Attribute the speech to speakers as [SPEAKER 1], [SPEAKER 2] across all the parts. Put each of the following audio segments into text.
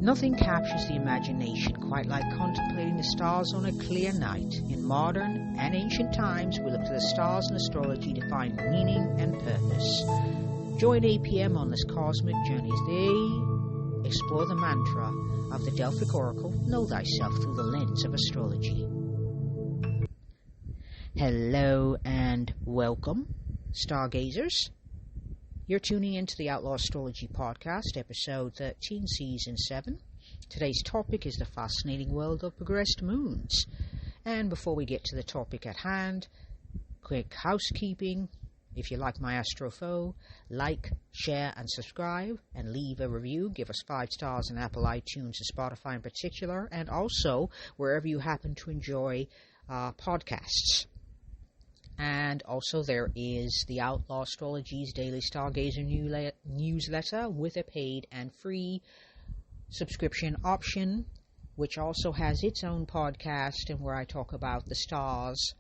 [SPEAKER 1] Nothing captures the imagination quite like contemplating the stars on a clear night. In modern and ancient times, we look to the stars and astrology to find meaning and purpose. Join 8 p.m. on this cosmic journey as they explore the mantra of the Delphic Oracle, Know Thyself Through the Lens of Astrology. Hello and welcome, stargazers. You're tuning into the Outlaw Astrology Podcast, episode 13, season 7. Today's topic is the fascinating world of progressed moons. And before we get to the topic at hand, quick housekeeping. If you like my astrofo, like, share and subscribe and leave a review. Give us 5 stars on Apple, iTunes and Spotify in particular, and also wherever you happen to enjoy podcasts. And also there is the Outlaw Astrology's Daily Stargazer newsletter with a paid and free subscription option, which also has its own podcast and where I talk about the stars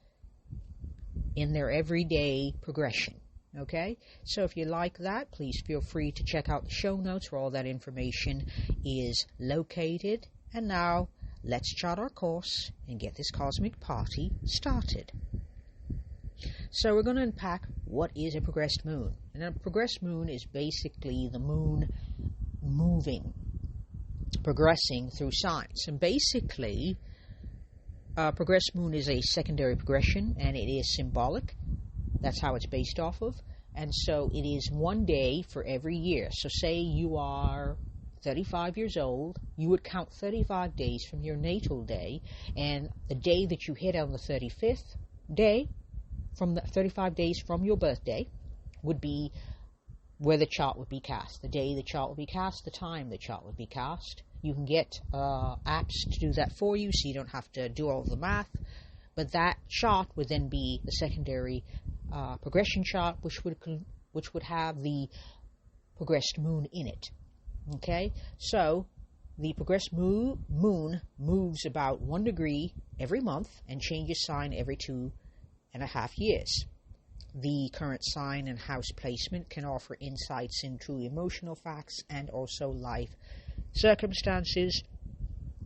[SPEAKER 1] in their everyday progression. Okay? So if you like that, please feel free to check out the show notes where all that information is located. And now, let's chart our course and get this cosmic party started. So we're going to unpack what is a progressed moon. And a progressed moon is basically the moon progressing through signs. And basically, progressed moon is a secondary progression, and it is symbolic. That's how it's based off of. And so it is one day for every year. So say you are 35 years old, you would count 35 days from your natal day, and the day that you hit on the 35th day, from the 35 days from your birthday, would be where the chart would be cast. The day the chart would be cast, the time the chart would be cast. You can get apps to do that for you, so you don't have to do all the math. But that chart would then be the secondary progression chart, which would have the progressed moon in it. Okay, so the progressed moon moves about 1 degree every month and changes sign every 2.5 years. The current sign and house placement can offer insights into emotional facts and also life circumstances.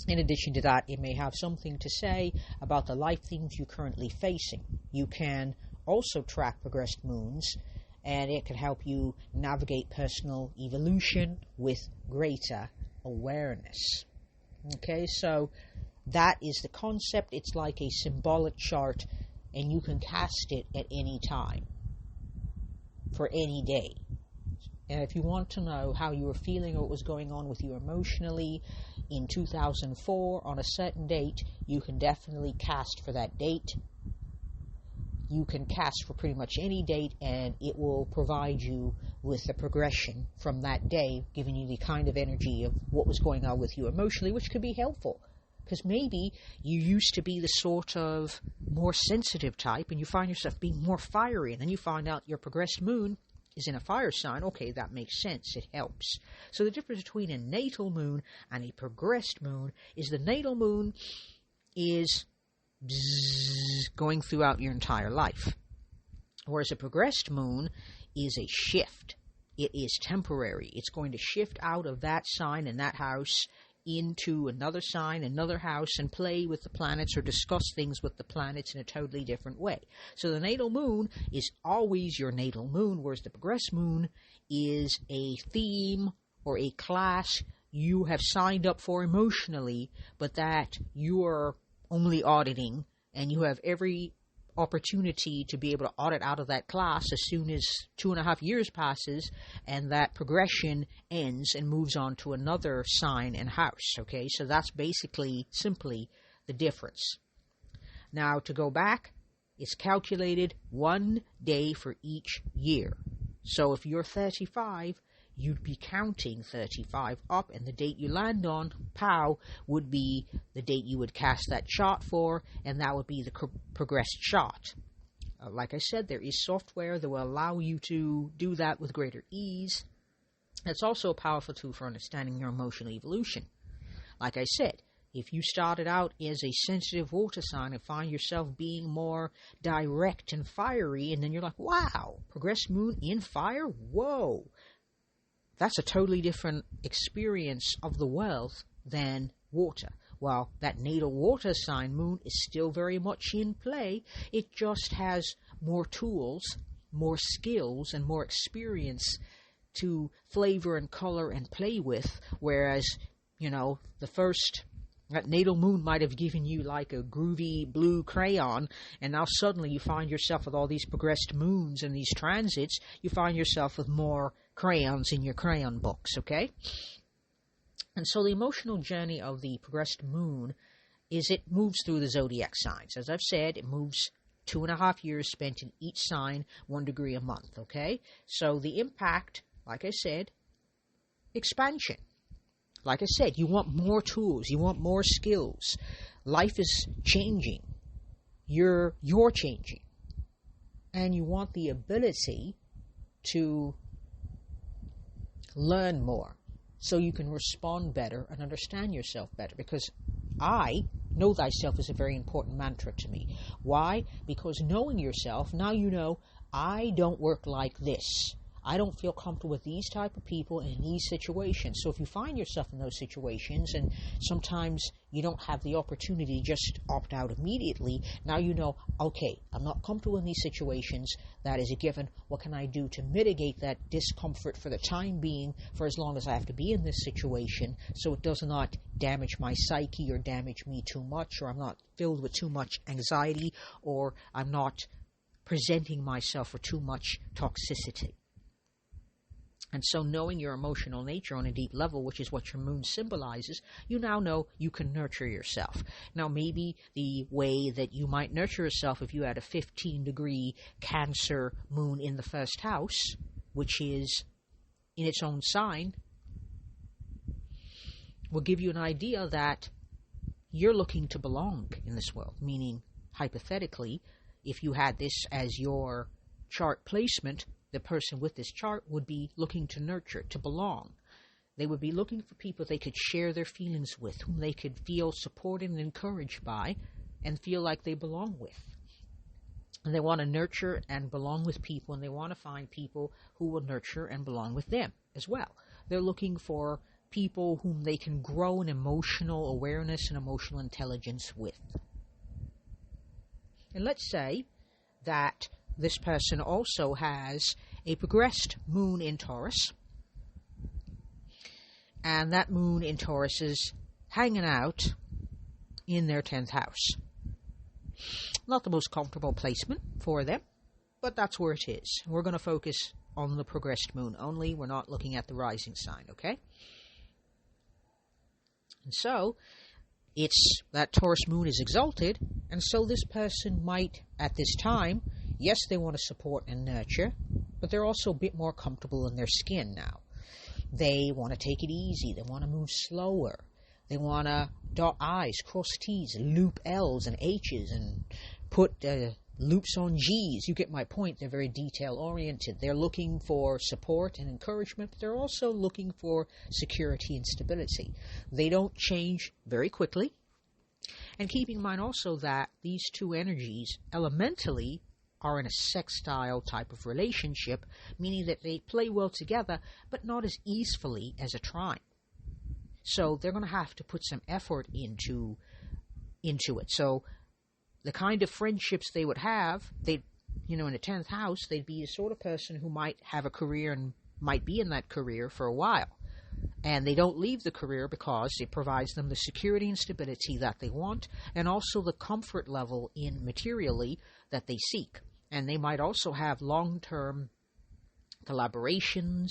[SPEAKER 1] In addition to that, it may have something to say about the life themes you're currently facing. You can also track progressed moons, and it can help you navigate personal evolution with greater awareness. Okay, so that is the concept. It's like a symbolic chart, and you can cast it at any time, for any day. And if you want to know how you were feeling or what was going on with you emotionally in 2004 on a certain date, you can definitely cast for that date. You can cast for pretty much any date, and it will provide you with the progression from that day, giving you the kind of energy of what was going on with you emotionally, which could be helpful. Because maybe you used to be the sort of more sensitive type and you find yourself being more fiery, and then you find out your progressed moon is in a fire sign. Okay, that makes sense. It helps. So the difference between a natal moon and a progressed moon is the natal moon is going throughout your entire life, whereas a progressed moon is a shift. It is temporary. It's going to shift out of that sign and that house into another sign, another house, and play with the planets or discuss things with the planets in a totally different way. So the natal moon is always your natal moon, whereas the progressed moon is a theme or a class you have signed up for emotionally, but that you are only auditing, and you have every opportunity to be able to audit out of that class as soon as 2.5 years passes and that progression ends and moves on to another sign and house. Okay, so that's basically simply the difference. Now, to go back, it's calculated 1 day for each year. So if you're 35, you'd be counting 35 up, and the date you land on, POW, would be the date you would cast that chart for, and that would be the progressed chart. Like I said, there is software that will allow you to do that with greater ease. It's also a powerful tool for understanding your emotional evolution. Like I said, if you started out as a sensitive water sign and find yourself being more direct and fiery, and then you're like, wow, progressed moon in fire? Whoa! That's a totally different experience of the world than water. Well, that natal water sign moon is still very much in play. It just has more tools, more skills, and more experience to flavor and color and play with, whereas, that natal moon might have given you like a groovy blue crayon, and now suddenly you find yourself with all these progressed moons and these transits, you find yourself with more crayons in your crayon books, okay? And so the emotional journey of the progressed moon is it moves through the zodiac signs. As I've said, it moves 2.5 years spent in each sign, 1 degree a month, okay? So the impact, like I said, expansion. Like I said, you want more tools, you want more skills. Life is changing. You're changing. And you want the ability to learn more so you can respond better and understand yourself better. Because know thyself is a very important mantra to me. Why? Because knowing yourself, now you know, I don't work like this. I don't feel comfortable with these type of people in these situations. So if you find yourself in those situations and sometimes you don't have the opportunity to just opt out immediately, now you know, okay, I'm not comfortable in these situations. That is a given. What can I do to mitigate that discomfort for the time being, for as long as I have to be in this situation, so it does not damage my psyche or damage me too much, or I'm not filled with too much anxiety, or I'm not presenting myself for too much toxicity. And so knowing your emotional nature on a deep level, which is what your moon symbolizes, you now know you can nurture yourself. Now, maybe the way that you might nurture yourself if you had a 15-degree Cancer moon in the first house, which is in its own sign, will give you an idea that you're looking to belong in this world. Meaning, hypothetically, if you had this as your chart placement, the person with this chart would be looking to nurture, to belong. They would be looking for people they could share their feelings with, whom they could feel supported and encouraged by, and feel like they belong with. And they want to nurture and belong with people, and they want to find people who will nurture and belong with them as well. They're looking for people whom they can grow in emotional awareness and emotional intelligence with. And let's say that this person also has a progressed moon in Taurus, and that moon in Taurus is hanging out in their 10th house. Not the most comfortable placement for them, but that's where it is. We're going to focus on the progressed moon only. We're not looking at the rising sign, okay? And so it's that Taurus moon is exalted, and so this person might, at this time, yes, they want to support and nurture, but they're also a bit more comfortable in their skin now. They want to take it easy. They want to move slower. They want to dot I's, cross T's, loop L's and H's, and put loops on G's. You get my point. They're very detail-oriented. They're looking for support and encouragement, but they're also looking for security and stability. They don't change very quickly. And keeping in mind also that these two energies elementally are in a sextile type of relationship, meaning that they play well together, but not as easily as a trine. So they're going to have to put some effort into it. So the kind of friendships they would have, in the 10th house, they'd be the sort of person who might have a career and might be in that career for a while. And they don't leave the career because it provides them the security and stability that they want, and also the comfort level in materially that they seek. And they might also have long-term collaborations,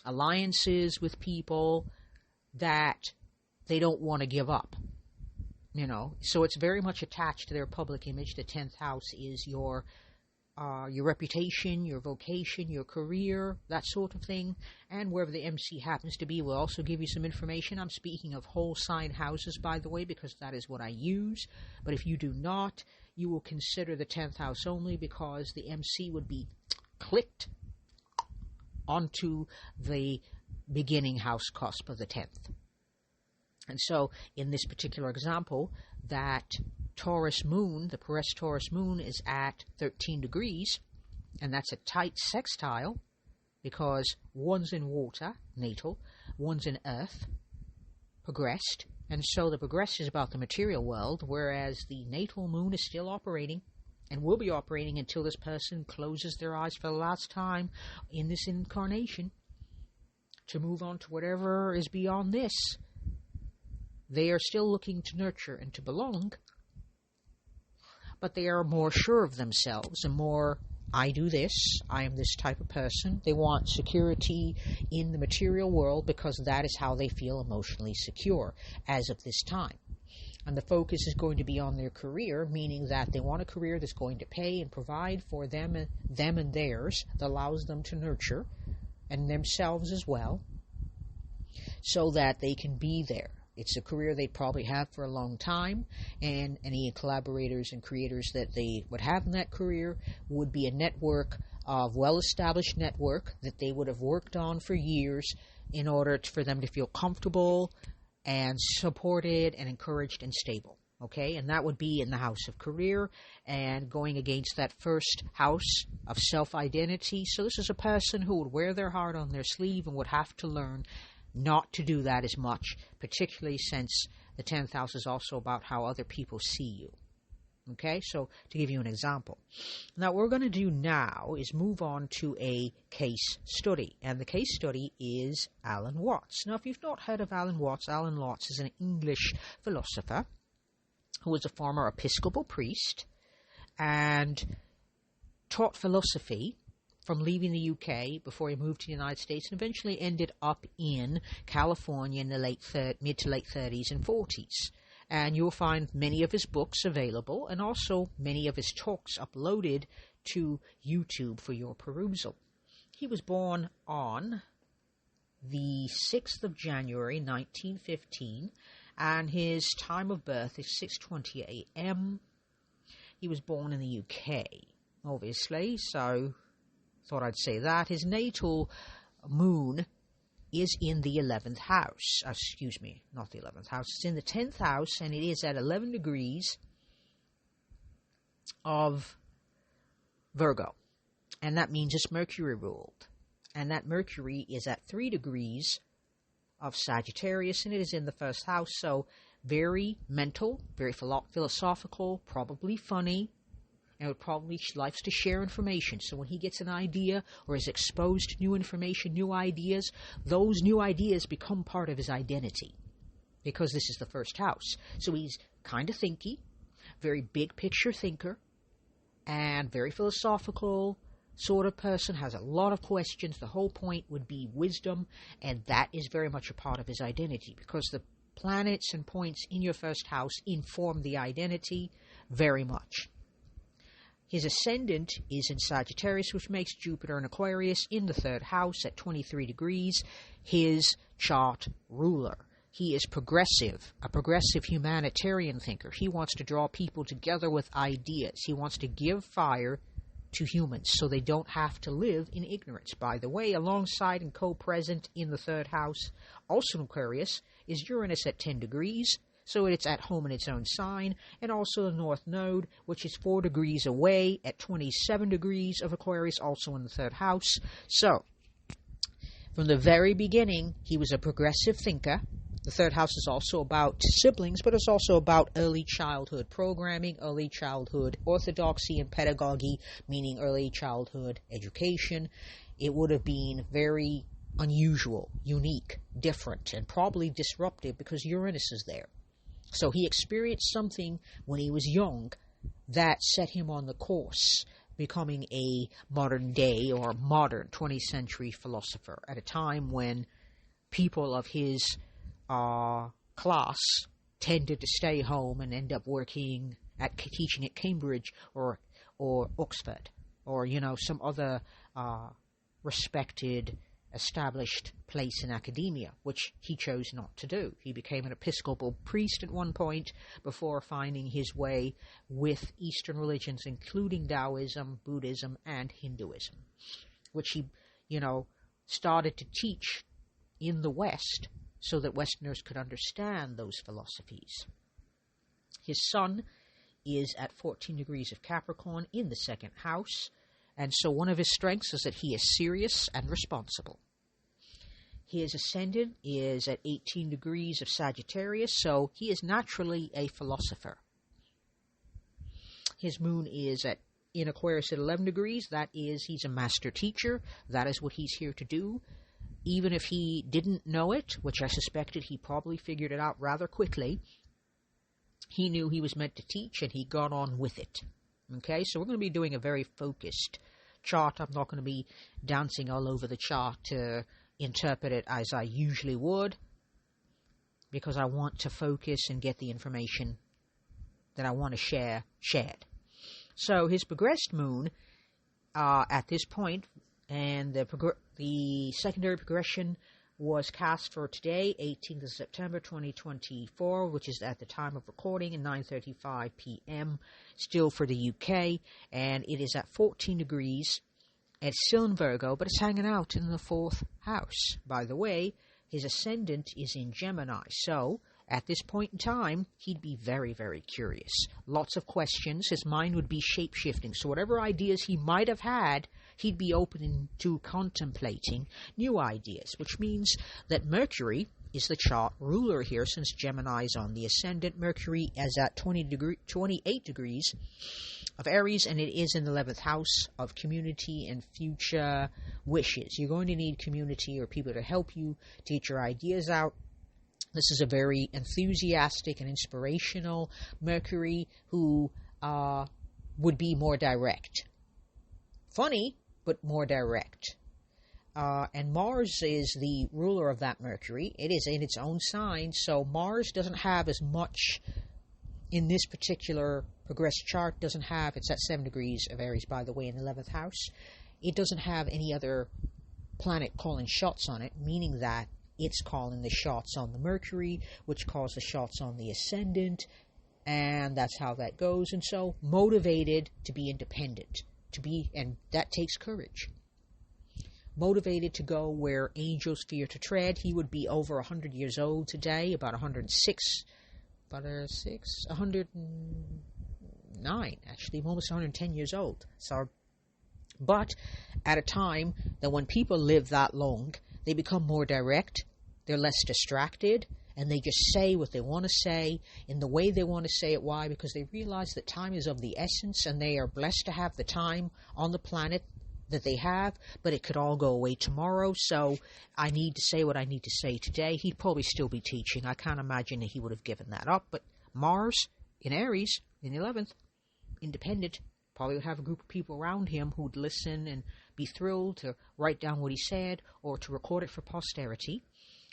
[SPEAKER 1] alliances with people that they don't want to give up. So it's very much attached to their public image. The 10th house is your reputation, your vocation, your career, that sort of thing. And wherever the MC happens to be, we'll also give you some information. I'm speaking of whole sign houses, by the way, because that is what I use. But if you do not, you will consider the 10th house only, because the MC would be clicked onto the beginning house cusp of the 10th. And so in this particular example, that Taurus moon, the progressed Taurus moon, is at 13 degrees, and that's a tight sextile, because one's in water, natal, one's in earth, progressed, and so the progress is about the material world, whereas the natal moon is still operating and will be operating until this person closes their eyes for the last time in this incarnation to move on to whatever is beyond this. They are still looking to nurture and to belong, but they are more sure of themselves and more, I do this, I am this type of person. They want security in the material world because that is how they feel emotionally secure as of this time. And the focus is going to be on their career, meaning that they want a career that's going to pay and provide for them and theirs, that allows them to nurture, and themselves as well, so that they can be there. It's a career they'd probably have for a long time, and any collaborators and creators that they would have in that career would be a network of well-established network that they would have worked on for years in order for them to feel comfortable and supported and encouraged and stable. Okay, and that would be in the house of career and going against that first house of self-identity. So this is a person who would wear their heart on their sleeve and would have to learn not to do that as much, particularly since the 10th house is also about how other people see you. Okay, so to give you an example. Now, what we're going to do now is move on to a case study. And the case study is Alan Watts. Now, if you've not heard of Alan Watts is an English philosopher who was a former Episcopal priest and taught philosophy from leaving the UK before he moved to the United States and eventually ended up in California in the mid to late 30s and 40s. And you'll find many of his books available and also many of his talks uploaded to YouTube for your perusal. He was born on the 6th of January 1915, and his time of birth is 6:20 a.m. He was born in the UK, obviously, so thought I'd say that. His natal moon is in the 11th house. Excuse me, not the 11th house. It's in the 10th house, and it is at 11 degrees of Virgo. And that means it's Mercury ruled. And that Mercury is at 3 degrees of Sagittarius, and it is in the first house. So very mental, very philosophical, probably funny, and probably likes to share information. So when he gets an idea or is exposed to new information, new ideas, those new ideas become part of his identity because this is the first house. So he's kind of thinky, very big picture thinker, and very philosophical sort of person, has a lot of questions. The whole point would be wisdom, and that is very much a part of his identity because the planets and points in your first house inform the identity very much. His ascendant is in Sagittarius, which makes Jupiter in Aquarius in the 3rd house at 23 degrees, his chart ruler. He is progressive, a progressive humanitarian thinker. He wants to draw people together with ideas. He wants to give fire to humans so they don't have to live in ignorance. By the way, alongside and co-present in the 3rd house, also in Aquarius, is Uranus at 10 degrees. So it's at home in its own sign, and also the North Node, which is 4 degrees away at 27 degrees of Aquarius, also in the 3rd house. So, from the very beginning, he was a progressive thinker. The 3rd house is also about siblings, but it's also about early childhood programming, early childhood orthodoxy and pedagogy, meaning early childhood education. It would have been very unusual, unique, different, and probably disruptive because Uranus is there. So he experienced something when he was young that set him on the course, becoming a modern day or modern 20th century philosopher at a time when people of his class tended to stay home and end up working at teaching at Cambridge or Oxford or, some other respected established place in academia, which he chose not to do. He became an Episcopal priest at one point before finding his way with Eastern religions, including Taoism, Buddhism, and Hinduism, which he, started to teach in the West so that Westerners could understand those philosophies. His sun is at 14 degrees of Capricorn in the 2nd house, and so one of his strengths is that he is serious and responsible. His ascendant is at 18 degrees of Sagittarius, so he is naturally a philosopher. His moon is in Aquarius at 11 degrees. That is, he's a master teacher. That is what he's here to do. Even if he didn't know it, which I suspected he probably figured it out rather quickly, he knew he was meant to teach, and he got on with it. Okay, so we're going to be doing a very focused chart. I'm not going to be dancing all over the chart to interpret it as I usually would, because I want to focus and get the information that I want to share shared. So his progressed moon at this point, and the secondary progression was cast for today, 18th of September 2024, which is at the time of recording at 9:35 p.m. still for the UK, and it is at 14 degrees. It's still in Virgo, but it's hanging out in the 4th house. By the way, his ascendant is in Gemini, so at this point in time, he'd be very, very curious. Lots of questions. His mind would be shape-shifting. So whatever ideas he might have had, he'd be open to contemplating new ideas, which means that Mercury is the chart ruler here, since Gemini is on the ascendant. Mercury is at 28 degrees of Aries, and it is in the 11th house of community and future wishes. You're going to need community or people to help you to get your ideas out. This is a very enthusiastic and inspirational Mercury who would be more direct. Funny, but more direct. And Mars is the ruler of that Mercury. It is in its own sign, so Mars doesn't have as much in this particular progressed chart. Doesn't have, it's at 7 degrees of Aries, by the way, in the 11th house. It doesn't have any other planet calling shots on it, meaning that it's calling the shots on the Mercury, which calls the shots on the ascendant, and that's how that goes. And so, motivated to be independent, and that takes courage. Motivated to go where angels fear to tread. He would be over 100 years old today, about 109, actually, almost 110 years old. So, but at a time that when people live that long, they become more direct, they're less distracted, and they just say what they want to say in the way they want to say it. Why? Because they realize that time is of the essence, and they are blessed to have the time on the planet that they have, but it could all go away tomorrow, so I need to say what I need to say today. He'd probably still be teaching. I can't imagine that he would have given that up, but Mars in Aries, in the 11th, independent, probably would have a group of people around him who'd listen and be thrilled to write down what he said or to record it for posterity.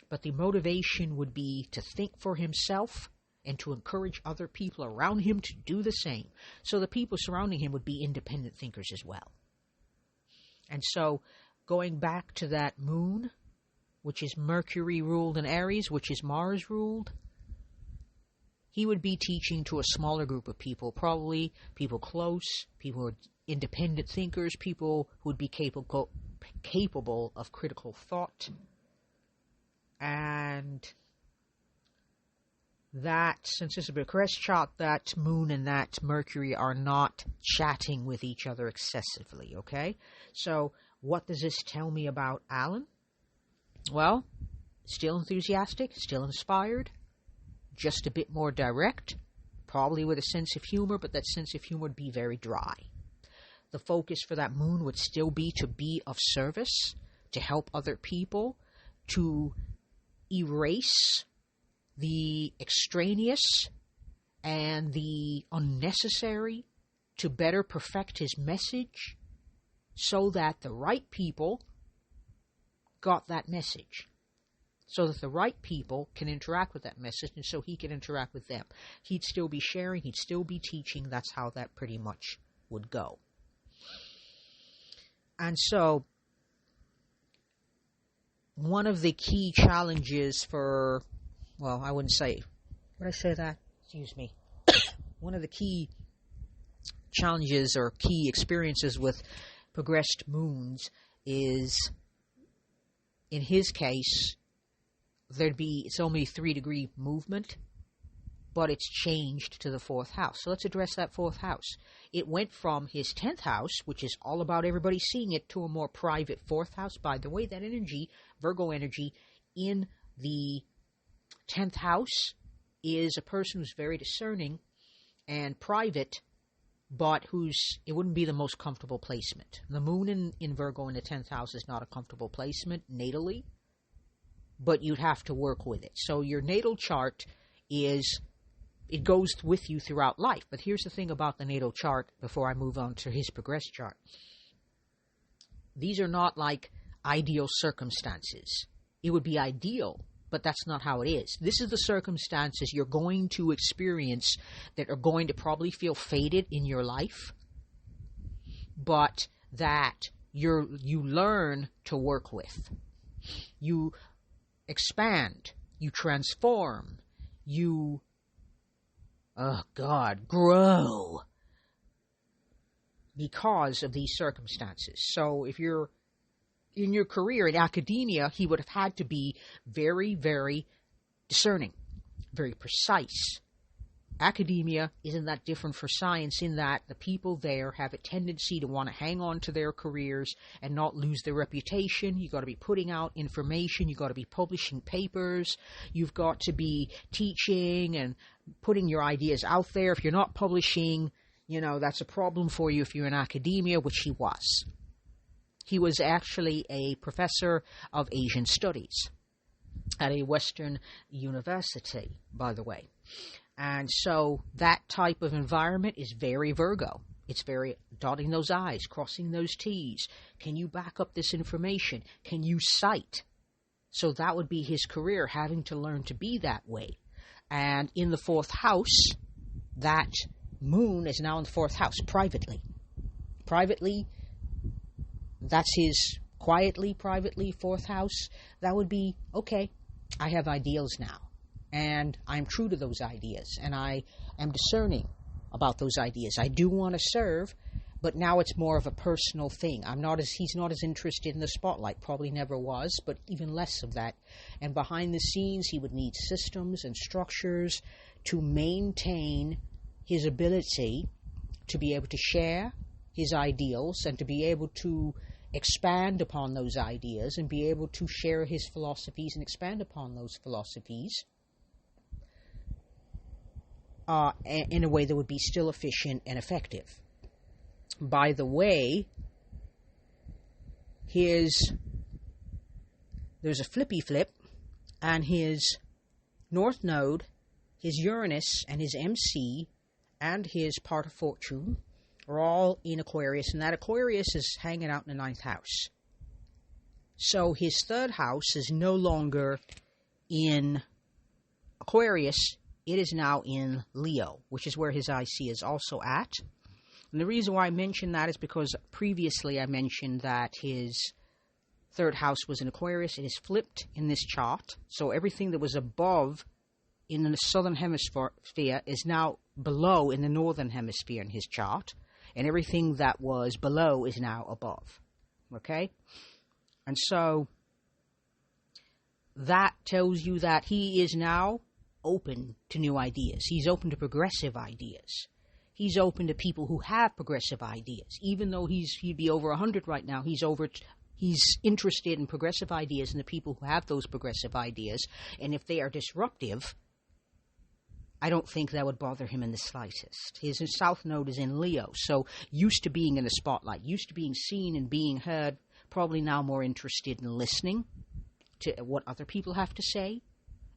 [SPEAKER 1] But the motivation would be to think for himself and to encourage other people around him to do the same. So the people surrounding him would be independent thinkers as well. And so going back to that moon, which is Mercury ruled in Aries, which is Mars ruled, he would be teaching to a smaller group of people, probably people close, people who are independent thinkers, people who would be capable of critical thought. And that, since it's a progressed chart, that moon and that Mercury are not chatting with each other excessively, okay? So what does this tell me about Alan? Well, still enthusiastic, still inspired, just a bit more direct, probably with a sense of humor, but that sense of humor would be very dry. The focus for that moon would still be to be of service, to help other people, to erase the extraneous and the unnecessary, to better perfect his message so that the right people got that message, so that the right people can interact with that message, and so he can interact with them. He'd still be sharing, he'd still be teaching. That's how that pretty much would go. And so one of the key challenges for, well, I wouldn't say, would I say that? Excuse me. One of the key challenges or key experiences with progressed moons is, in his case, it's only 3-degree movement, but it's changed to the 4th house. So let's address that 4th house. It went from his 10th house, which is all about everybody seeing it, to a more private 4th house. By the way, that energy, Virgo energy, in the 10th house is a person who's very discerning and private, but it wouldn't be the most comfortable placement. The moon in Virgo in the 10th house is not a comfortable placement natally, but you'd have to work with it. So your natal chart it goes with you throughout life. But here's the thing about the natal chart before I move on to his progress chart. These are not like ideal circumstances. It would be ideal, but that's not how it is. This is the circumstances you're going to experience that are going to probably feel faded in your life, but that you learn to work with. You expand, you transform, you, grow because of these circumstances. So if you're in your career in academia, he would have had to be very, very discerning, very precise. Academia isn't that different for science in that the people there have a tendency to want to hang on to their careers and not lose their reputation. You've got to be putting out information. You've got to be publishing papers. You've got to be teaching and putting your ideas out there. If you're not publishing, that's a problem for you if you're in academia, which he was. He was actually a professor of Asian studies at a Western university, by the way. And so that type of environment is very Virgo. It's very dotting those I's, crossing those T's. Can you back up this information? Can you cite? So that would be his career, having to learn to be that way. And in the 4th house, that moon is now in the 4th house, privately. Privately, that's his privately 4th house. That would be, okay, I have ideals now. And I'm true to those ideas, and I am discerning about those ideas. I do want to serve, but now it's more of a personal thing. He's not as interested in the spotlight, probably never was, but even less of that. And behind the scenes, he would need systems and structures to maintain his ability to be able to share his ideals and to be able to expand upon those ideas and be able to share his philosophies and expand upon those philosophies. In a way that would be still efficient and effective. By the way, there's a flippy flip, and his North Node, his Uranus, and his MC, and his part of fortune are all in Aquarius, and that Aquarius is hanging out in the 9th house. So his 3rd house is no longer in Aquarius. It is now in Leo, which is where his IC is also at. And the reason why I mention that is because previously I mentioned that his 3rd house was in Aquarius. It is flipped in this chart. So everything that was above in the southern hemisphere is now below in the northern hemisphere in his chart. And everything that was below is now above. Okay? And so that tells you that he is now open to new ideas. He's open to progressive ideas. He's open to people who have progressive ideas. Even though he'd be over 100 right now, he's interested in progressive ideas and the people who have those progressive ideas. And if they are disruptive, I don't think that would bother him in the slightest. His South Node is in Leo, so used to being in the spotlight, used to being seen and being heard, probably now more interested in listening to what other people have to say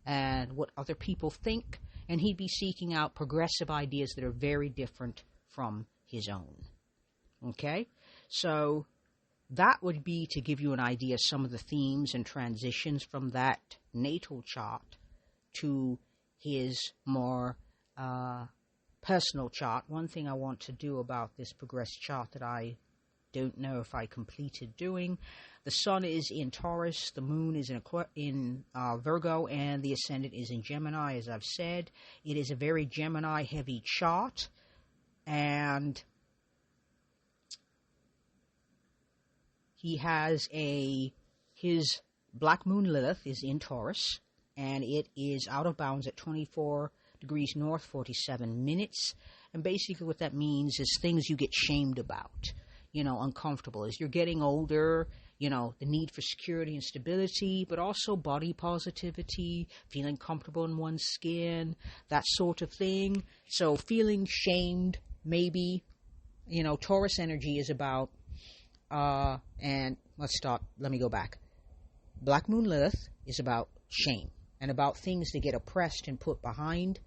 [SPEAKER 1] and what other people think, and he'd be seeking out progressive ideas that are very different from his own. Okay? So that would be to give you an idea of some of the themes and transitions from that natal chart to his more personal chart. One thing I want to do about this progress chart that I don't know if I completed doing. The sun is in Taurus, the moon is in Virgo, and the ascendant is in Gemini, as I've said. It is a very Gemini-heavy chart, and he has his black moon Lilith is in Taurus, and it is out of bounds at 24 degrees north, 47 minutes. And basically what that means is things you get shamed about, uncomfortable. As you're getting older, the need for security and stability, but also body positivity, feeling comfortable in one's skin, that sort of thing. So feeling shamed, maybe, Taurus energy is about, and let me go back. Black Moon Lilith is about shame and about things that get oppressed and put behind.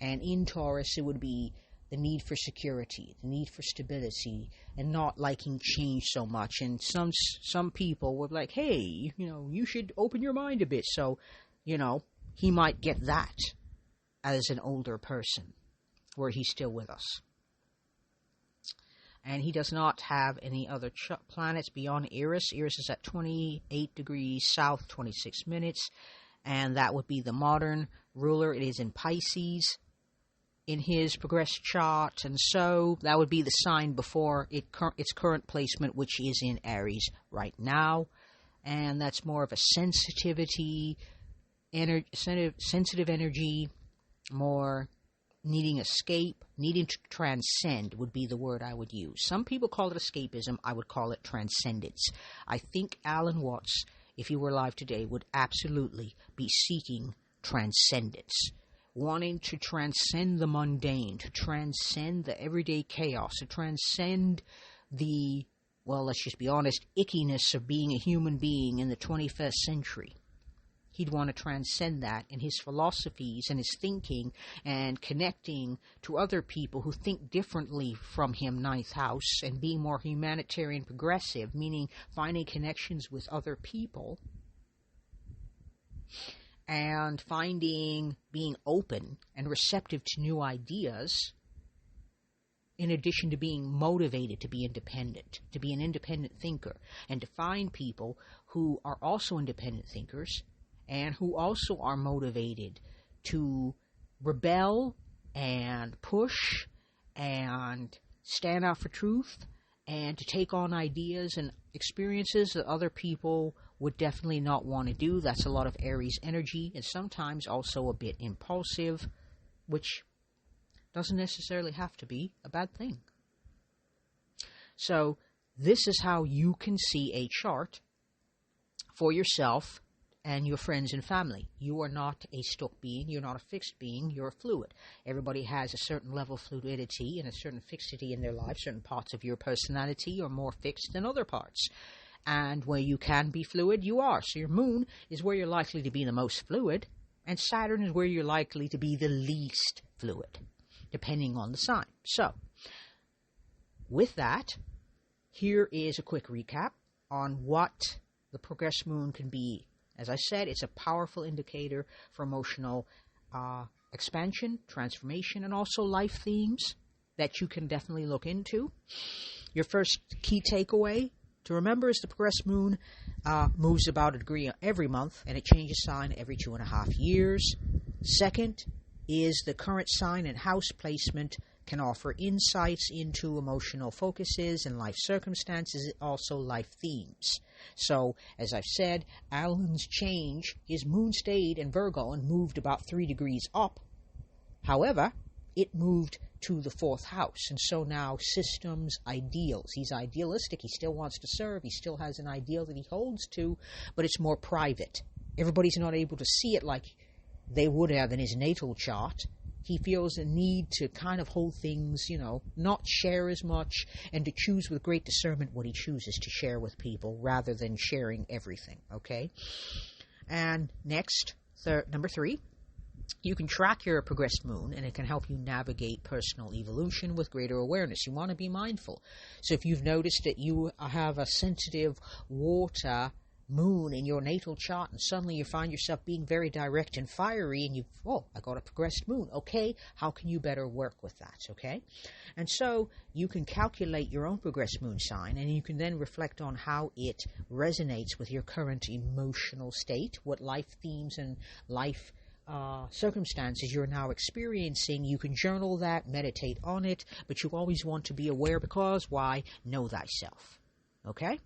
[SPEAKER 1] And in Taurus, it would be the need for security, the need for stability, and not liking change so much. And some people were like, hey, you should open your mind a bit. So, he might get that as an older person, where he's still with us. And he does not have any other planets beyond Eris. Eris is at 28 degrees south, 26 minutes. And that would be the modern ruler. It is in Pisces in his progressed chart. And so that would be the sign before its current placement, which is in Aries right now. And that's more of a sensitive energy, more needing escape, needing to transcend would be the word I would use. Some people call it escapism. I would call it transcendence. I think Alan Watts, if he were alive today, would absolutely be seeking transcendence, wanting to transcend the mundane, to transcend the everyday chaos, to transcend the, well, let's just be honest, ickiness of being a human being in the 21st century. He'd want to transcend that in his philosophies and his thinking and connecting to other people who think differently from him, ninth house, and being more humanitarian progressive, meaning finding connections with other people and being open and receptive to new ideas, in addition to being motivated to be independent, to be an independent thinker, and to find people who are also independent thinkers and who also are motivated to rebel and push and stand out for truth and to take on ideas and experiences that other people would definitely not want to do. That's a lot of Aries energy, and sometimes also a bit impulsive, which doesn't necessarily have to be a bad thing. So this is how you can see a chart for yourself and your friends and family. You are not a stuck being. You're not a fixed being. You're a fluid. Everybody has a certain level of fluidity and a certain fixity in their life. Certain parts of your personality are more fixed than other parts. And where you can be fluid, you are. So your moon is where you're likely to be the most fluid, and Saturn is where you're likely to be the least fluid, depending on the sign. So, with that, here is a quick recap on what the progressed moon can be. As I said, it's a powerful indicator for emotional expansion, transformation, and also life themes that you can definitely look into. Your first key takeaway to remember is the progressed moon moves about a degree every month, and it changes sign every 2.5 years. Second is the current sign and house placement can offer insights into emotional focuses and life circumstances, also life themes. So, as I've said, Alan's change, his moon stayed in Virgo and moved about 3 degrees up. However, it moved to the 4th house, and so now systems, ideals. He's idealistic, he still wants to serve, he still has an ideal that he holds to, but it's more private. Everybody's not able to see it like they would have in his natal chart. He feels a need to kind of hold things, not share as much, and to choose with great discernment what he chooses to share with people rather than sharing everything, okay? And next, number 3, you can track your progressed moon, and it can help you navigate personal evolution with greater awareness. You want to be mindful. So if you've noticed that you have a sensitive water moon in your natal chart, and suddenly you find yourself being very direct and fiery, and I got a progressed moon. Okay, how can you better work with that, okay? And so you can calculate your own progressed moon sign, and you can then reflect on how it resonates with your current emotional state, what life themes and life circumstances you're now experiencing. You can journal that, meditate on it, but you always want to be aware because, why? Know thyself, okay?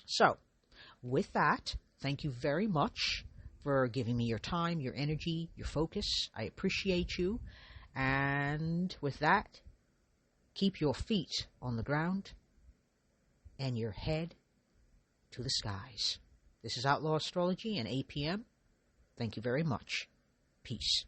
[SPEAKER 1] So, with that, thank you very much for giving me your time, your energy, your focus. I appreciate you. And with that, keep your feet on the ground and your head to the skies. This is Outlaw Astrology and 8 p.m. Thank you very much. Peace.